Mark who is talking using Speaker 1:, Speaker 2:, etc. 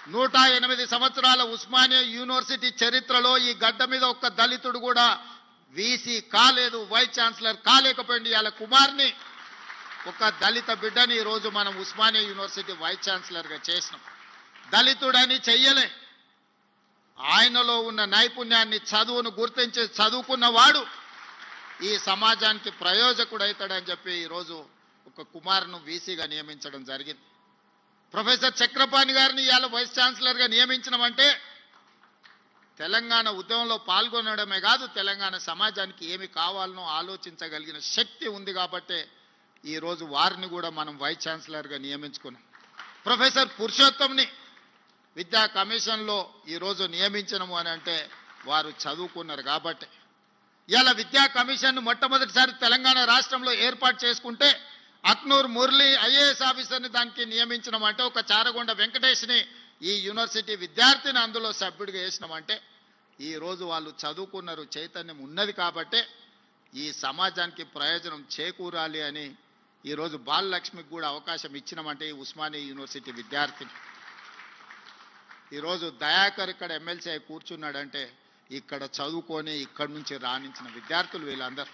Speaker 1: 108 సంవత్సరాల ఉస్మానియా యూనివర్సిటీ చరిత్రలో ఈ గడ్డ మీద ఒక్క దళితుడు కూడా వీసీ కాలేదు, వైస్ ఛాన్సలర్ కాలేకపోయింది. ఇవాళ కుమార్ని ఒక దళిత బిడ్డని ఈరోజు మనం ఉస్మానియా యూనివర్సిటీ వైస్ ఛాన్సలర్గా చేసినాం. దళితుడని చెయ్యలే, ఆయనలో ఉన్న నైపుణ్యాన్ని చదువును గుర్తించి చదువుకున్నవాడు ఈ సమాజానికి ప్రయోజకుడైతాడని చెప్పి ఈరోజు ఒక కుమార్ను వీసీగా నియమించడం జరిగింది. ప్రొఫెసర్ చక్రపాణి గారిని ఇవాళ వైస్ ఛాన్సలర్గా నియమించడమంటే తెలంగాణ ఉద్యమంలో పాల్గొనడమే కాదు, తెలంగాణ సమాజానికి ఏమి కావాలనో ఆలోచించగలిగిన శక్తి ఉంది కాబట్టే ఈరోజు వారిని కూడా మనం వైస్ ఛాన్సలర్గా నియమించుకున్నాం. ప్రొఫెసర్ పురుషోత్తంని విద్యా కమిషన్లో ఈరోజు నియమించడము అని అంటే వారు చదువుకున్నారు కాబట్టి. ఇలా విద్యా కమిషన్ను మొట్టమొదటిసారి తెలంగాణ రాష్ట్రంలో ఏర్పాటు చేసుకుంటే అక్నూర్ మురళి ఐఏఎస్ ఆఫీసర్ని దానికి నియమించడం ఒక చారగొండ వెంకటేష్ని ఈ యూనివర్సిటీ విద్యార్థిని అందులో సభ్యుడిగా వేసినామంటే ఈరోజు వాళ్ళు చదువుకున్నారు, చైతన్యం ఉన్నది కాబట్టే ఈ సమాజానికి ప్రయోజనం చేకూరాలి అని ఈరోజు బాలలక్ష్మికి కూడా అవకాశం ఇచ్చినామంటే ఈ ఉస్మానియా యూనివర్సిటీ విద్యార్థిని. ఈరోజు దయాకర్ ఇక్కడ ఎమ్మెల్సీ కూర్చున్నాడంటే ఇక్కడ చదువుకొని ఇక్కడి నుంచి రాణించిన విద్యార్థులు వీళ్ళందరూ.